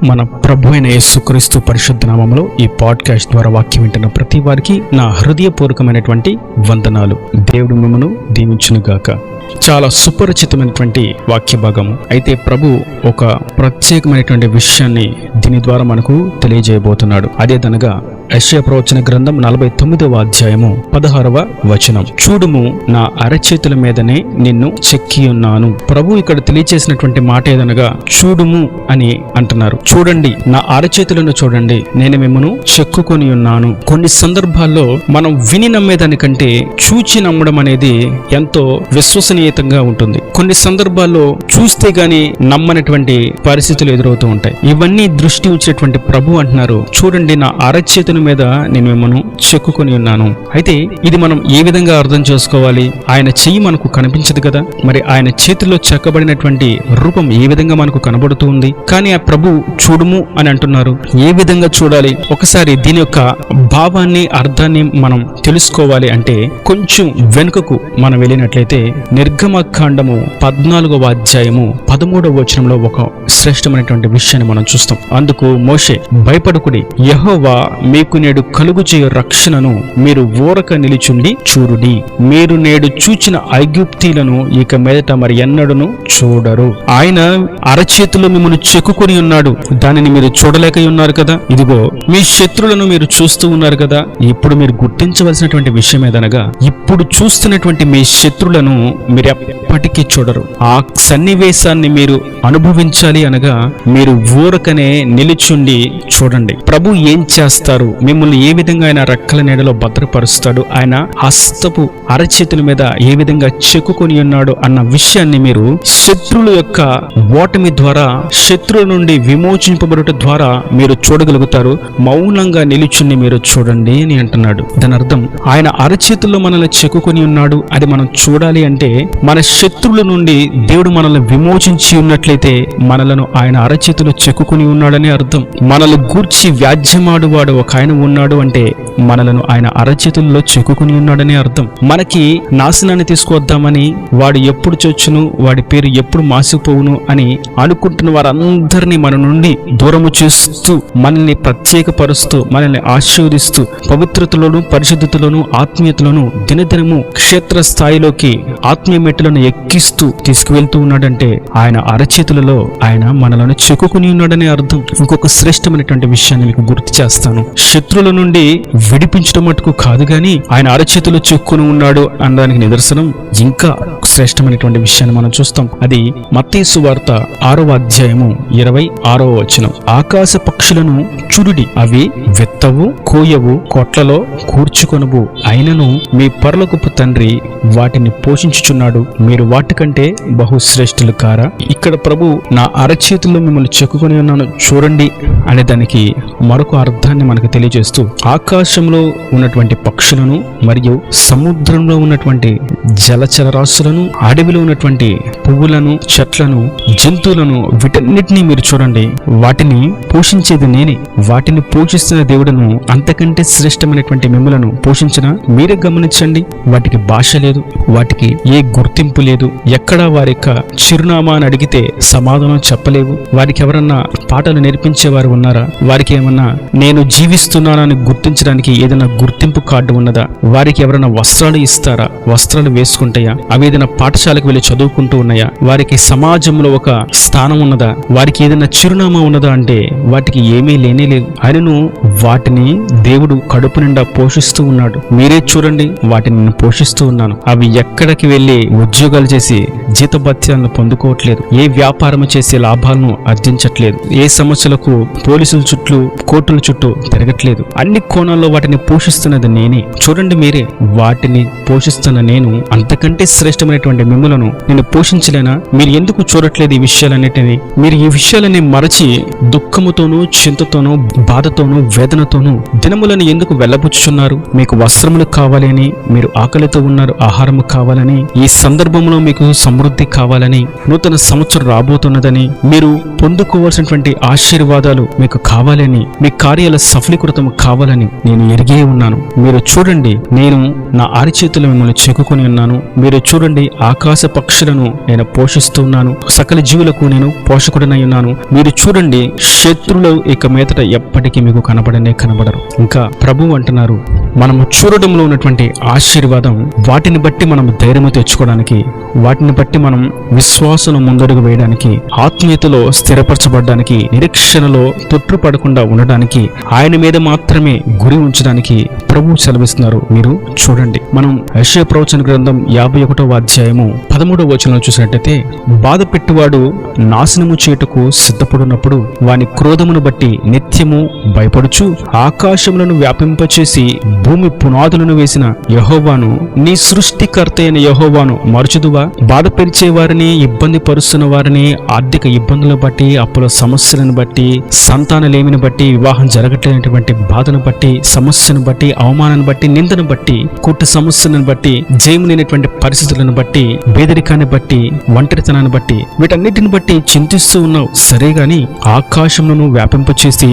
మన ప్రభు అయిన యేసుక్రీస్తు పరిశుద్ధ నామములో ఈ పాడ్కాస్ట్ ద్వారా వాక్యం వింటున్న ప్రతి వారికి నా హృదయపూర్వకమైనటువంటి వందనాలు. దేవుడు మిమ్మను దీవించునుగాక. చాలా సుపరిచితమైనటువంటి వాక్య భాగము. అయితే ప్రభు ఒక ప్రత్యేకమైనటువంటి విషయాన్ని దీని ద్వారా మనకు తెలియజేయబోతున్నాడు. అదేదనగా యెషయా ప్రవచన గ్రంథం 49వ అధ్యాయము 16వ వచనం. చూడుము, నా అరచేతుల మీదనే నిన్ను చెక్కి ఉన్నాను. ప్రభు ఇక్కడ తెలియచేసినటువంటి మాట ఏదనగా చూడుము అని అంటున్నారు. చూడండి, నా అరచేతులను చూడండి, నేను మిమ్మను చెక్కుకొని ఉన్నాను. కొన్ని సందర్భాల్లో మనం విని నమ్మేదానికంటే చూచి నమ్మడం అనేది ఎంతో విశ్వసనీయతంగా ఉంటుంది. కొన్ని సందర్భాల్లో చూస్తే గాని నమ్మనటువంటి పరిస్థితులు ఎదురవుతూ ఉంటాయి. ఇవన్నీ దృష్టి ఉంచేటువంటి ప్రభు అంటున్నారు, చూడండి, నా అరచేతుల మీద నేను మిమ్మను చెక్కుకొని ఉన్నాను. అయితే ఇది మనం ఏ విధంగా అర్థం చేసుకోవాలి? ఆయన చెయ్యి మనకు కనిపించదు కదా, మరి ఆయన చేతిలో చెక్కబడినటువంటి రూపం ఏ విధంగా మనకు కనబడుతూ ఉంది? కానీ ఆ ప్రభు చూడుము అని అంటున్నారు. ఏ విధంగా చూడాలి? ఒకసారి దీని యొక్క భావాన్ని, అర్థాన్ని మనం తెలుసుకోవాలి అంటే కొంచెం వెనుకకు మనం వెళ్ళినట్లయితే నిర్గమకాండము 14వ అధ్యాయము 13వ వచనంలో ఒక శ్రేష్టమైనటువంటి విషయాన్ని మనం చూస్తాం. అందుకు మోషే, భయపడకుడి, యెహోవా మీకు నేడు కలుగు చేయు రక్షణను మీరు ఊరక నిలిచుండి చూడుడి. మీరు నేడు చూచిన ఐగుప్తీలను ఇక మీదట మరి ఎన్నడూను చూడరు. ఆయన అరచేతిలో మిమ్మల్ని చెక్కుకొని ఉన్నాడు. దానిని మీరు చూడలేక ఉన్నారు కదా. ఇదిగో మీ శత్రులను మీరు చూస్తూ ఉన్నారు కదా. ఇప్పుడు మీరు గుర్తించవలసినటువంటి విషయం ఏదనగా, ఇప్పుడు చూస్తున్నటువంటి మీ శత్రులను మీరు ఎప్పటికీ చూడరు. ఆ సన్నివేశాన్ని మీరు అనుభవించాలి అనగా మీరు ఊరకనే నిలిచుండి చూడండి. ప్రభు ఏం చేస్తారు, మిమ్మల్ని ఏ విధంగా ఆయన రెక్కల నీడలో భద్రపరుస్తాడు, ఆయన హస్తపు అరచేతుల మీద ఏ విధంగా చెక్కుకొని ఉన్నాడు అన్న విషయాన్ని మీరు శత్రువుల యొక్క ఓటమి ద్వారా, శత్రువుల నుండి విమోచింపబడుట ద్వారా మీరు చూడగలుగుతారు. మౌనంగా నిలుచుని మీరు చూడండి అని అంటున్నాడు. దాని అర్థం ఆయన అరచేతుల్లో మనల్ని చెక్కుకొని ఉన్నాడు. అది మనం చూడాలి అంటే మన శత్రువుల నుండి దేవుడు మనల్ని విమోచించి ఉన్నట్లయితే మనలను ఆయన అరచేతులు చెక్కుకొని ఉన్నాడని అర్థం. మనల్ని గూర్చి వ్యాజ్యమాడువాడు ఒక ఆయన ఉన్నాడు అంటే మనలను ఆయన అరచేతుల్లో చెక్కుకొని ఉన్నాడని అర్థం. మనకి నాశనాన్ని తీసుకొద్దామని, వాడు ఎప్పుడు చొచ్చును, వాడి పేరు ఎప్పుడు మాసిపోవును అని అనుకుంటున్న వారందరినీ మన నుండి దూరము చేస్తూ, మనల్ని ప్రత్యేకపరుస్తూ, మనల్ని ఆశీర్వదిస్తూ, పవిత్రతలోను, పరిశుద్ధతలోను, ఆత్మీయతలోను దినదినము క్షేత్ర స్థాయిలోకి ఆత్మీయ మెట్టులను ఎక్కిస్తూ తీసుకువెళ్తూ ఉన్నాడంటే ఆయన అరచేతులలో ఆయన మనలను చెక్కుకొని ఉన్నాడని అర్థం. ఇంకొక శ్రేష్టమైనటువంటి విషయాన్ని మీకు గుర్తు చేస్తాను. శత్రువుల నుండి విడిపించడం మటుకు కాదు గాని ఆయన అరచేతులు చెక్కుని ఉన్నాడు అనడానికి నిదర్శనం ఇంకా శ్రేష్టమైనటువంటి విషయాన్ని మనం చూస్తాం. అది మత్తయి సువార్త 6వ అధ్యాయము 26వ వచనం. ఆకాశ పక్షులను చూడుడి, అవి విత్తవు, కోయవు, కొట్లలో కూర్చుకొనువు, అయినను మీ పరలోకపు తండ్రి వాటిని పోషించుచున్నాడు. మీరు వాటికంటే బహుశ్రేష్ఠులు కారా? ఇక్కడ ప్రభు నా అరచేతుల్లో మిమ్మల్ని చెక్కుకొని ఉన్నాను చూడండి అనే దానికి మరొక అర్థాన్ని మనకు తెలియజేస్తూ, ఆకాశంలో ఉన్నటువంటి పక్షులను మరియు సముద్రంలో ఉన్నటువంటి జలచర రాశులను, అడవిలో ఉన్నటువంటి పువ్వులను, చెట్లను, జంతువులను, వీటన్నిటినీ మీరు చూడండి. వాటిని పోషించేది నేనే. వాటిని పోషిస్తున్న దేవుడను అంతకంటే శ్రేష్టమైనటువంటి మిమ్మలను పోషించిన మీరే గమనించండి. వాటికి భాష లేదు, వాటికి ఏ గుర్తింపు లేదు. ఎక్కడా వారి యొక్క చిరునామా అని అడిగితే సమాధానం చెప్పలేవు. వారికి ఎవరన్నా పాటలు నేర్పించేవారు ఉన్నారా? వారికి ఏమన్నా నేను జీవిస్తున్నానని గుర్తించడానికి ఏదైనా గుర్తింపు కార్డు ఉన్నదా? వారికి ఎవరైనా వస్త్రాలు ఇస్తారా? వస్త్రాలు వేసుకుంటాయా? అవి ఏదైనా పాఠశాలకు వెళ్ళి చదువుకుంటూ ఉన్నాయా? వారికి సమాజంలో ఒక స్థానం ఉన్నదా? వారికి ఏదైనా చిరునామా ఉన్నదా అంటే వాటికి ఏమీ లేనే లేదు. ఆయనను వాటిని దేవుడు కడుపు నిండా పోషిస్తూ ఉన్నాడు. మీరే చూడండి, వాటిని నేను పోషిస్తూ ఉన్నాను. అవి ఎక్కడికి వెళ్ళి ఉద్యోగాలు చేసి జీతభత్యాలను పొందుకోవట్లేదు. ఏ వ్యాపారం చేసి లాభాలను ఆర్జించట్లేదు. ఏ సమస్యలకు పోలీసుల చుట్టూ, కోర్టుల చుట్టూ తిరగట్లేదు. అన్ని కోణాల్లో వాటిని పోషిస్తున్నది నేనే. చూడండి మీరే, వాటిని పోషిస్తున్న నేను అంతకంటే శ్రేష్టమైనటువంటి మిమ్ములను నేను పోషించలేనా? మీరు ఎందుకు చూడట్లేదు ఈ విషయాలన్నిటినీ? మీరు ఈ విషయాలని మరచి దుఃఖముతోనూ, చింతతోనూ, బాధతోనూ, వేదనతోనూ దినములను ఎందుకు వెళ్ళబుచ్చుచున్నారు? మీకు వస్త్రములు కావాలని, మీరు ఆకలితో ఉన్నారు, ఆహారము కావాలని, ఈ సందర్భంలో మీకు సమృద్ధి అభివృద్ధి కావాలని, నూతన సంవత్సరం రాబోతున్నదని, మీరు పొందుకోవాల్సినటువంటి ఆశీర్వాదాలు మీకు కావాలని, మీ కార్యాల సఫలీకృతం కావాలని నేను ఎరిగే ఉన్నాను. మీరు చూడండి, నేను నా అరిచేతులు మిమ్మల్ని చెక్కుకొని ఉన్నాను. మీరు చూడండి, ఆకాశ పక్షులను నేను పోషిస్తూ ఉన్నాను. సకల జీవులకు నేను పోషకుడనై ఉన్నాను. మీరు చూడండి, శత్రువులు ఇక మీదట ఎప్పటికీ మీకు కనబడరు. ఇంకా ప్రభువు అంటున్నారు, మనము చూడడంలో ఉన్నటువంటి ఆశీర్వాదం, వాటిని బట్టి మనం ధైర్యం తెచ్చుకోవడానికి, వాటిని బట్టి మనం విశ్వాసం ముందడుగు వేయడానికి, ఆత్మీయతలో స్థిరపరచబడడానికి, నిరీక్షణలో తొట్టుపడకుండా ఉండడానికి, ఆయన మీద మాత్రమే గురి ఉంచడానికి ప్రభువు సెలవిస్తున్నారు. మీరు చూడండి, మనం యెషయా ప్రవచన గ్రంథం 51వ అధ్యాయము 13వ వచనంలో చూసినట్టయితే, బాధ పెట్టువాడు నాశనము చేయుటకు సిద్ధపడినప్పుడు వాని క్రోధమును బట్టి నిత్యము భయపడుచు ఆకాశములను వ్యాపింపచేసి భూమి పునాదులను వేసిన యెహోవాను, నీ సృష్టికర్త అయిన యెహోవాను మరచుదువా? బాధ పెరిచే వారిని, ఇబ్బంది పరుస్తున్న వారిని, ఆర్థిక ఇబ్బందులను బట్టి, అప్పుల సమస్యలను బట్టి, సంతానలేమిని బట్టి, వివాహం జరగట్లేనటువంటి బాధను బట్టి, సమస్యను బట్టి, అవమానాన్ని బట్టి, నిందను బట్టి, కుట్టు సమస్యలను బట్టి, జయములేనటువంటి పరిస్థితులను బట్టి, పేదరికాన్ని బట్టి, ఒంటరితనాన్ని బట్టి, వీటన్నిటిని బట్టి చింతిస్తూ ఉన్నావు. సరే గాని ఆకాశములను వ్యాపింపచేసి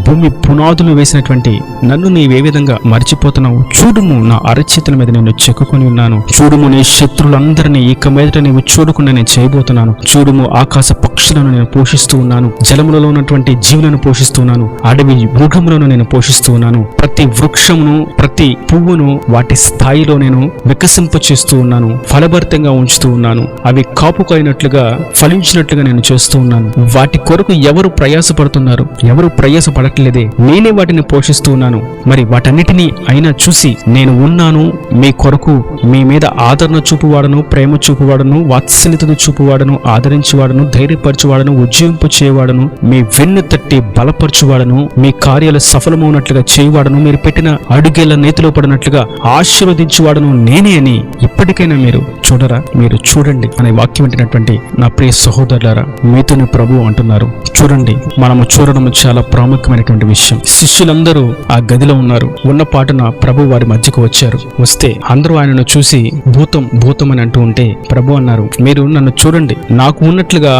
భూమి పునాదులు వేసినటువంటి నన్ను నీవే విధంగా మర్చిపోతున్నావు? చూడుము, నా అరచేతుల మీద నేను చెక్కుకొని ఉన్నాను. చూడుము, నీ శత్రులందరినీ ఇక మీదట నీవు చూడకుండా నేను చేయబోతున్నాను. చూడుము, ఆకాశ పక్షులను నేను పోషిస్తూ ఉన్నాను. జలములలో ఉన్నటువంటి జీవులను పోషిస్తూ ఉన్నాను. అడవి మృగములను నేను పోషిస్తూ ఉన్నాను. ప్రతి వృక్షమును, ప్రతి పువ్వును వాటి స్థాయిలో నేను వికసింప చేస్తూ ఉన్నాను. ఫలభరితంగా ఉంచుతూ ఉన్నాను. అవి కాపుకైనట్లుగా, ఫలించినట్లుగా నేను చేస్తూ ఉన్నాను. వాటి కొరకు ఎవరు ప్రయాసపడుతున్నారు? ఎవరు ప్రయాసపడట్లేదే. నేనే వాటిని పోషిస్తూ ఉన్నాను. మరి వాటన్నిటినీ అయినా చూసి నేను ఉన్నాను, మీ కొరకు మీ మీద ఆదరణ చూపువాడను, ప్రేమ చూపువాడను, వాత్సల్యతను చూపువాడను, ఆదరించేవాడను, ధైర్యపరచువాడను, ఉజ్జీవింపు చేయవాడను, మీ వెన్ను తట్టి బలపరచువాడను, మీ కార్యాలు సఫలమవునట్లుగా చేయవాడను, మీరు పెట్టిన అడుగేళ్ల నేతిలో పడినట్లుగా ఆశీర్వదించువాడను నేనే అని ఇప్పటికైనా మీరు చూడరా? మీరు చూడండి అనే వాక్యం వింటున్నటువంటి నా ప్రియ సహోదరులారా, మీతోనే ప్రభు అంటున్నారు. చూడండి, మనము చూడడం చాలా ప్రాముఖ్యమైనటువంటి విషయం. శిష్యులందరూ ఆ గదిలో ఉన్నారు. ఉన్న పాటున ప్రభు వారి మధ్యకు వచ్చారు. వస్తే అందరూ ఆయనను చూసి భూతం భూతం అని అంటూ ఉంటే ప్రభు అన్నారు, మీరు నన్ను చూడండి. నాకు ఉన్నట్లుగా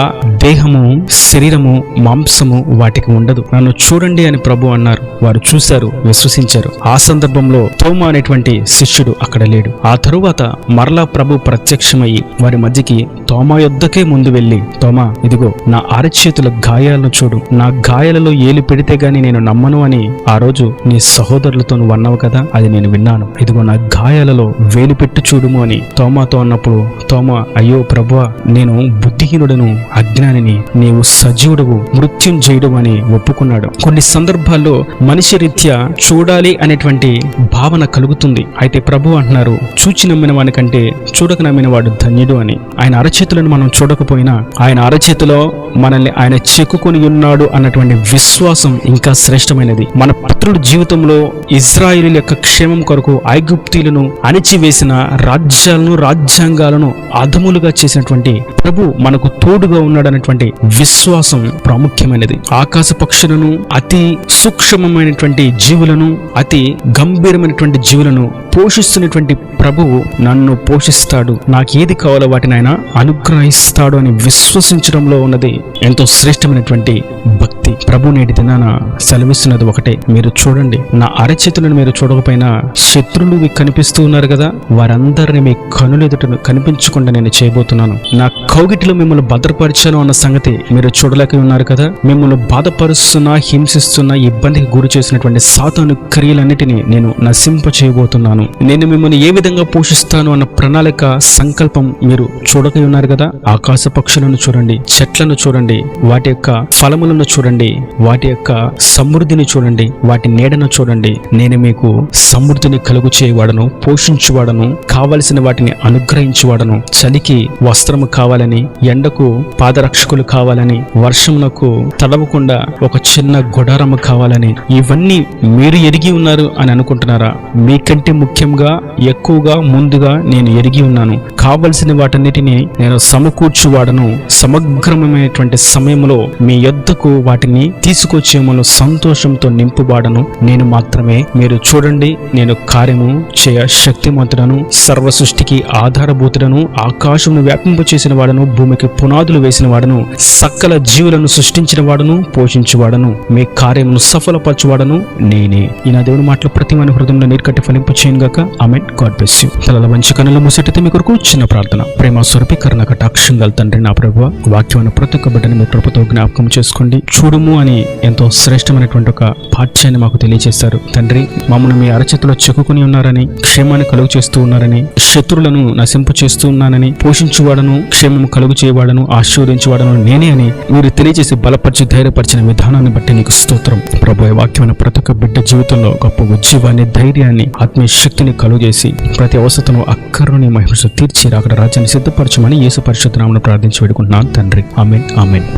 దేహము, శరీరము, మాంసము వాటికి ఉండదు. నన్ను చూడండి అని ప్రభు అన్నారు. వారు చూశారు, విశ్వసించారు. ఆ సందర్భంలో తోమా అనేటువంటి శిష్యుడు అక్కడ లేడు. ఆ తరువాత మరలా ప్రభు ప్రత్యక్షమయ్యి వారి మధ్యకి తోమా యొద్దకే ముందు వెళ్ళి, తోమా, ఇదిగో నా అరచేతుల గాయాలను చూడు. నా గాయాలలో ఏలు పెడితే గాని నేను నమ్మను అని ఆ రోజు నీ సహోదరులతో నువ్వు అన్నావు కదా, అది నేను విన్నాను. ఇదిగో నా గాయాలలో వేలు పెట్టి చూడుము అని తోమాతో అన్నప్పుడు తోమా, అయ్యో ప్రభువా, నేను బుద్ధిహీనుడను, అజ్ఞానిని, నీవు సజీవుడవు, మృత్యుంజయుడు అని ఒప్పుకున్నాడు. కొన్ని సందర్భాల్లో మనిషి రీత్యా చూడాలి అనేటువంటి భావన కలుగుతుంది. అయితే ప్రభు అంటున్నారు, చూచి నమ్మిన వాని కంటే చూడక నమ్మిన వాడు ధన్యుడు అని. ఆయన అరచేతులను మనం చూడకపోయినా ఆయన అరచేతిలో మనల్ని ఆయన చెక్కుకొని ఉన్నాడు అన్నటువంటి విశ్వాసం ఇంకా శ్రేష్టమైనది. మన పితరుల జీవితంలో ఇజ్రాయేలు యొక్క క్షేమం కొరకు ఐగుప్తీయులను అణిచివేసిన రాజ్యాలను, రాజ్యాంగాలను అధములుగా చేసినటువంటి ప్రభు మనకు తోడుగా ఉన్నాడు అనేటువంటి విశ్వాసం ప్రాముఖ్యమైనది. ఆకాశ పక్షులను, అతి సూక్ష్మమైనటువంటి జీవులను, అతి గంభీరమైనటువంటి జీవులను పోషిస్తున్నటువంటి ప్రభువు నన్ను పోషిస్తాడు, నాకు ఏది కావాలో వాటిని ఆయన అనుగ్రహిస్తాడు అని విశ్వసించడంలో ఉన్నది ఎంతో శ్రేష్టమైనటువంటి భక్తి. ప్రభు నేటి దినాన సెలవిస్తున్నది ఒకటే, మీరు చూడండి, నా అరచేతులను మీరు చూడకపోయినా శత్రువులు కనిపిస్తూ ఉన్నారు కదా, వారందరినీ మీ కనులు ఎదుట కనిపించకుండా నేను చేయబోతున్నాను. నా కౌగిటిలో మిమ్మల్ని భద్రపరిచాను అన్న సంగతి మీరు చూడలేక ఉన్నారు కదా. మిమ్మల్ని బాధపరుస్తున్నా, హింసిస్తున్నా, ఇబ్బందికి గురి చేసినటువంటి సాతాను క్రియలన్నిటినీ నేను నశింప చేయబోతున్నాను. నేను మిమ్మల్ని ఏ విధంగా పోషిస్తాను అన్న ప్రణాళిక, సంకల్పం మీరు చూడక ఉన్నారు కదా. ఆకాశ పక్షులను చూడండి, చెట్లను చూడండి, వాటి యొక్క ఫలములను చూడండి, వాటి యొక్క సమృద్ధిని చూడండి, వాటి నీడను చూడండి. నేను మీకు సమృద్ధిని కలుగు చేయవాడను, పోషించువాడను, కావలసిన వాటిని అనుగ్రహించువాడను. చలికి వస్త్రము కావాలని, ఎండకు పాదరక్షకులు కావాలని, వర్షమునకు తడవకుండా ఒక చిన్న గుడారము కావాలని, ఇవన్నీ మీరు ఎరిగి ఉన్నారు అని అనుకుంటున్నారా? మీకంటే ముఖ్యంగా, ఎక్కువగా, ముందుగా నేను ఎరిగి ఉన్నాను. కావలసిన వాటన్నిటిని నేను సమకూర్చువాడను. సమగ్రమైనటువంటి సమయంలో మీ యొద్దకు వాటిని వాటిని తీసుకొచ్చే మమ్మల్ని సంతోషంతో నింపుబాడను నేను మాత్రమే. మీరు చూడండి, నేను కార్యము చేయ శక్తిమంతుడను, సర్వ సృష్టికి ఆధారభూతుడను, ఆకాశమును వ్యాపింపచేసిన వాడను, భూమికి పునాదులు వేసిన వాడను, సకల జీవులను సృష్టించిన వాడను, పోషించువాడను, మీ కార్యమును సఫలపరచువాడను నేనే. ఈ నా దేవుని మాటలు ప్రతి మన హృదయంలో నీరు కట్టి ఫలింపు చేయను గాక. ఆమేన్. God bless you. తలల మంచి కన్నుల మూసేటైతే మీ కొరకు చిన్న ప్రార్థన. ప్రేమ స్వరూపి కరుణ కటాక్షం గల తండ్రి, నా ప్రభువా, వాక్యమైన ప్రతి ఒక్క బిడ్డని మీ కృపతో జ్ఞాపకం చేసుకోండి. చూడుము అని ఎంతో శ్రేష్టమైనటువంటి ఒక పాఠ్యాన్ని మాకు తెలియజేశారు తండ్రి. మమ్మల్ని మీ అరచేతిలో చెక్కుకుని ఉన్నారని, క్షేమాన్ని కలుగు చేస్తూ ఉన్నారని, శత్రులను నశింపు చేస్తూ ఉన్నానని, పోషించువాడను, క్షేమం కలుగు చేయవాడను, ఆశీర్వదించువాడను నేనే అని మీరు తెలియజేసి బలపరిచి ధైర్యపరిచిన విధానాన్ని బట్టి నీకు స్తోత్రం ప్రభు. వాక్యమైన ప్రతి ఒక్క బిడ్డ జీవితంలో గొప్ప ఉజ్జీవాన్ని, ధైర్యాన్ని, ఆత్మీయ శక్తిని కలుగజేసి ప్రతి అవసరతను అక్కరని మహిమతో తీర్చి అక్కడ రాజ్యాన్ని సిద్ధపరచమని యేసు పరిశుద్ధ నామమున ప్రార్థించి వేడుకుంటున్నాను తండ్రి. ఆమేన్. ఆమేన్.